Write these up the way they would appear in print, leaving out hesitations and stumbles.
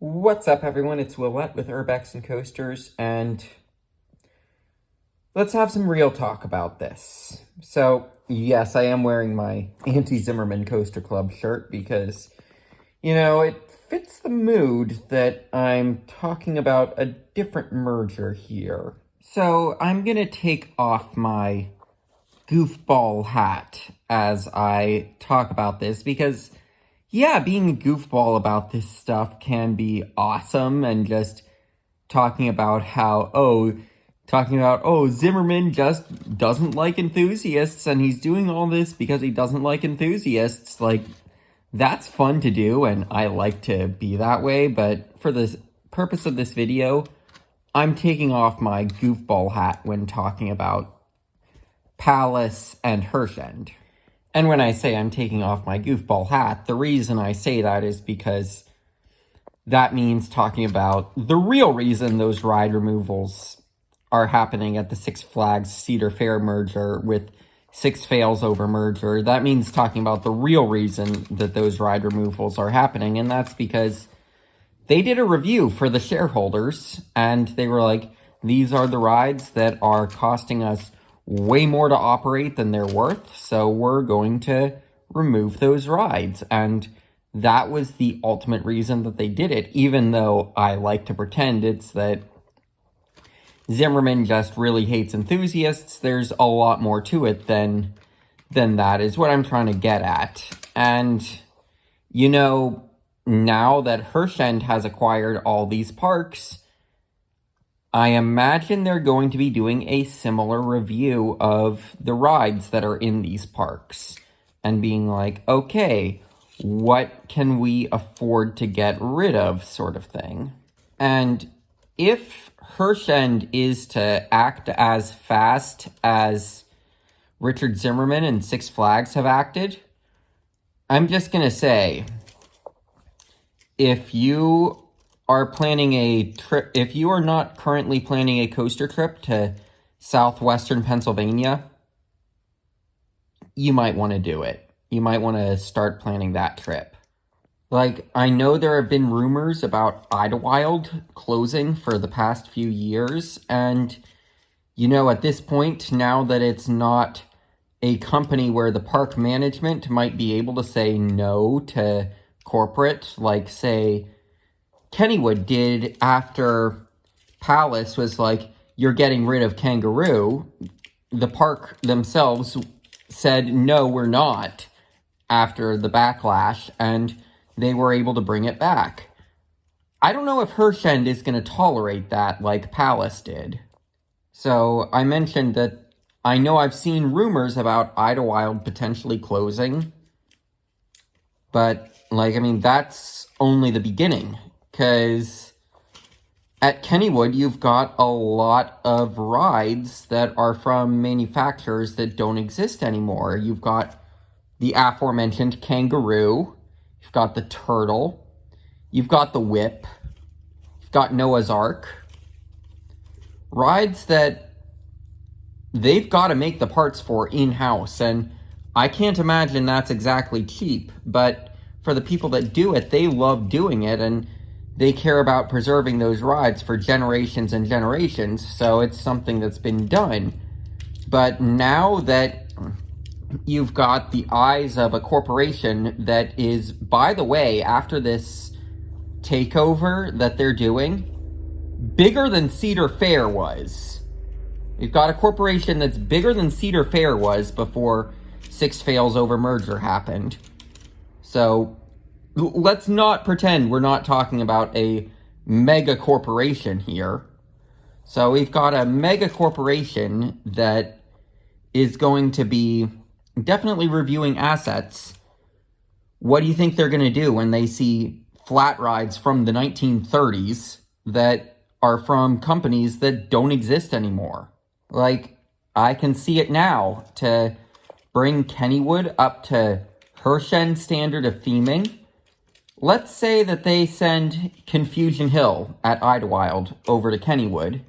What's up, everyone? It's Willette with Urbex and Coasters, and let's have some real talk about this. So, yes, I am wearing my Anti-Zimmerman Coaster Club shirt because, it fits the mood that I'm talking about a different merger here. So, I'm gonna take off my goofball hat as I talk about this because yeah, being a goofball about this stuff can be awesome, and just talking about Zimmerman just doesn't like enthusiasts and he's doing all this because he doesn't like enthusiasts. Like, that's fun to do and I like to be that way, but for the purpose of this video, I'm taking off my goofball hat when talking about Palace and Herschend. And when I say I'm taking off my goofball hat, the reason I say that is because that means talking about the real reason those ride removals are happening at the Six Flags Cedar Fair merger with Six Fails over merger. That means talking about the real reason that those ride removals are happening, and that's because they did a review for the shareholders, and they were like, these are the rides that are costing us way more to operate than they're worth, so we're going to remove those rides. And that was the ultimate reason that they did it, even though I like to pretend it's that Zimmerman just really hates enthusiasts. There's a lot more to it than that, is what I'm trying to get at. And, now that Herschend has acquired all these parks, I imagine they're going to be doing a similar review of the rides that are in these parks and being like, okay, what can we afford to get rid of, sort of thing. And if Herschend is to act as fast as Richard Zimmerman and Six Flags have acted, I'm just going to say, if you are planning a trip, if you are not currently planning a coaster trip to southwestern Pennsylvania, you might want to do it. You might want to start planning that trip. Like, I know there have been rumors about Idlewild closing for the past few years, and, at this point, now that it's not a company where the park management might be able to say no to corporate, like, say, Kennywood did after Palace was like, you're getting rid of Kangaroo. The park themselves said, no, we're not, after the backlash, and they were able to bring it back. I don't know if Herschend is going to tolerate that like Palace did. So I mentioned that I know I've seen rumors about Idlewild potentially closing, but, that's only the beginning. Because at Kennywood, you've got a lot of rides that are from manufacturers that don't exist anymore. You've got the aforementioned Kangaroo, you've got the Turtle, you've got the Whip, you've got Noah's Ark. Rides that they've got to make the parts for in-house, and I can't imagine that's exactly cheap, but for the people that do it, they love doing it, and they care about preserving those rides for generations and generations, so it's something that's been done. But now that you've got the eyes of a corporation that is, by the way, after this takeover that they're doing, bigger than Cedar Fair was. You've got a corporation that's bigger than Cedar Fair was before Six Fails over merger happened. So let's not pretend we're not talking about a mega corporation here. So we've got a mega corporation that is going to be definitely reviewing assets. What do you think they're going to do when they see flat rides from the 1930s that are from companies that don't exist anymore? Like, I can see it now. To bring Kennywood up to Herschend standard of theming, let's say that they send Confusion Hill at Idlewild over to Kennywood.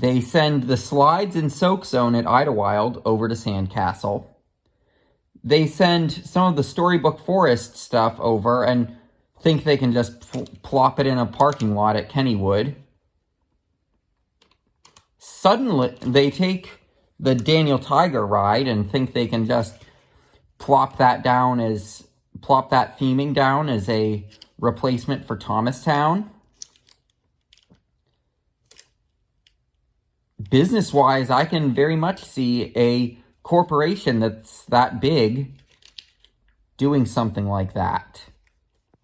They send the slides in Soak Zone at Idlewild over to Sandcastle. They send some of the Storybook Forest stuff over, and think they can just plop it in a parking lot at Kennywood. Suddenly, they take the Daniel Tiger ride and think they can just plop that theming down as a replacement for Thomastown. Business-wise, I can very much see a corporation that's that big doing something like that.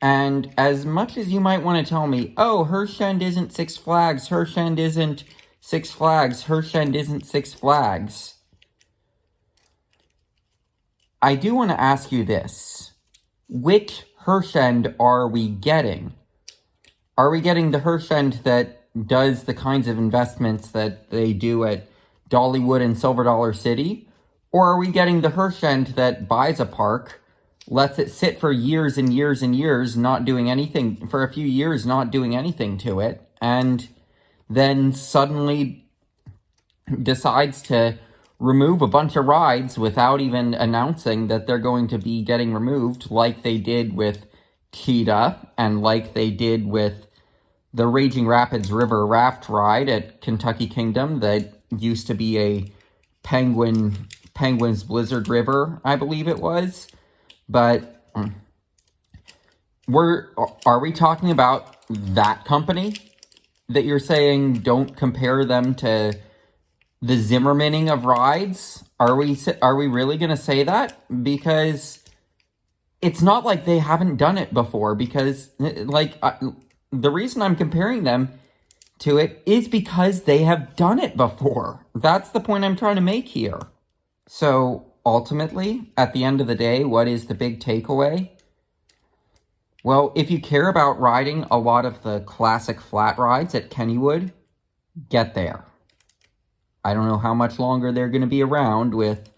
And as much as you might want to tell me, oh, Herschend isn't Six Flags, Herschend isn't Six Flags, Herschend isn't Six Flags, I do want to ask you this. Which Herschend are we getting? Are we getting the Herschend that does the kinds of investments that they do at Dollywood and Silver Dollar City? Or are we getting the Herschend that buys a park, lets it sit for years and years and years, not doing anything, for a few years not doing anything to it, and then suddenly decides to remove a bunch of rides without even announcing that they're going to be getting removed, like they did with Cheetah and like they did with the Raging Rapids River Raft ride at Kentucky Kingdom that used to be a Penguins Blizzard River, I believe it was. But are we talking about that company that you're saying don't compare them to the Zimmermaning of rides? Are we really going to say that? Because it's not like they haven't done it before, because the reason I'm comparing them to it is because they have done it before. That's the point I'm trying to make here. So ultimately, at the end of the day, what is the big takeaway? Well, if you care about riding a lot of the classic flat rides at Kennywood, get there. I don't know how much longer they're going to be around with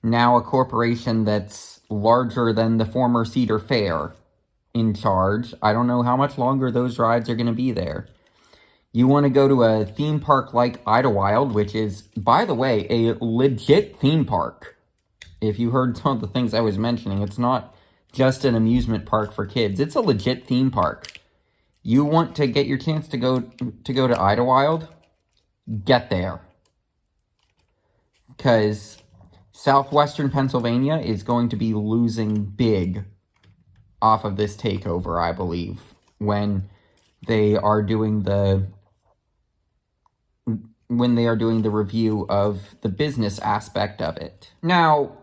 now a corporation that's larger than the former Cedar Fair in charge. I don't know how much longer those rides are going to be there. You want to go to a theme park like Idlewild, which is, by the way, a legit theme park. If you heard some of the things I was mentioning, it's not just an amusement park for kids. It's a legit theme park. You want to get your chance to go to Idlewild? Get there. Because southwestern Pennsylvania is going to be losing big off of this takeover, I believe, when they are doing the review of the business aspect of it. Now,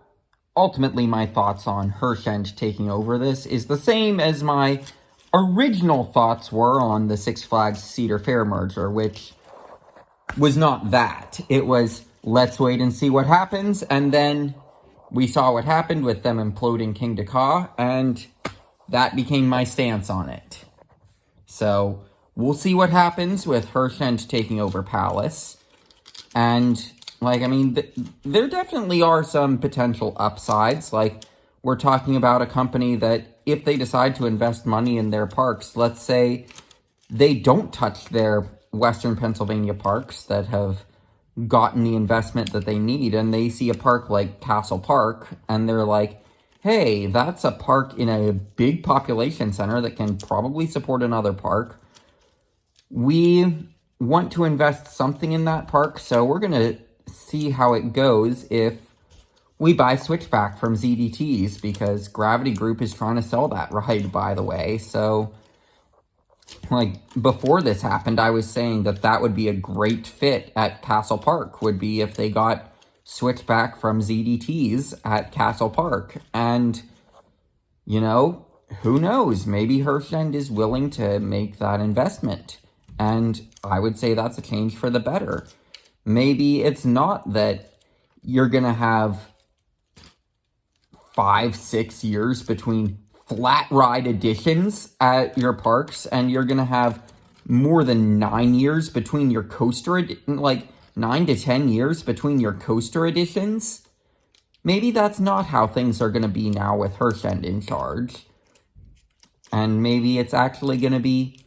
ultimately, my thoughts on Herschend taking over this is the same as my original thoughts were on the Six Flags Cedar Fair merger, which was not that. It was, let's wait and see what happens, and then we saw what happened with them imploding King Dakar, and that became my stance on it. So, we'll see what happens with Herschend taking over Palace. And, there definitely are some potential upsides. We're talking about a company that, if they decide to invest money in their parks, let's say they don't touch their Western Pennsylvania parks that have gotten the investment that they need, and they see a park like Castle Park, and they're like, hey, that's a park in a big population center that can probably support another park. We want to invest something in that park, so we're going to see how it goes if we buy Switchback from ZDTs, because Gravity Group is trying to sell that ride, by the way. So, before this happened, I was saying that would be a great fit at Castle Park, would be if they got Switchback from ZDTs at Castle Park. And, who knows? Maybe Herschend is willing to make that investment. And I would say that's a change for the better. Maybe it's not that you're going to have 5-6 years between flat ride additions at your parks, and you're going to have more than 9 years between your coaster, 9 to 10 years between your coaster editions. Maybe that's not how things are going to be now with Herschend in charge. And maybe it's actually going to be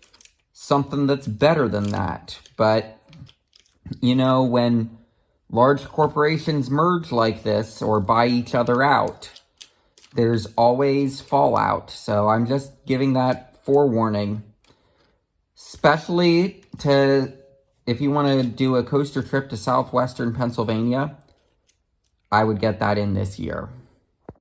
something that's better than that. But, when large corporations merge like this or buy each other out, there's always fallout. So I'm just giving that forewarning, especially if you want to do a coaster trip to southwestern Pennsylvania, I would get that in this year.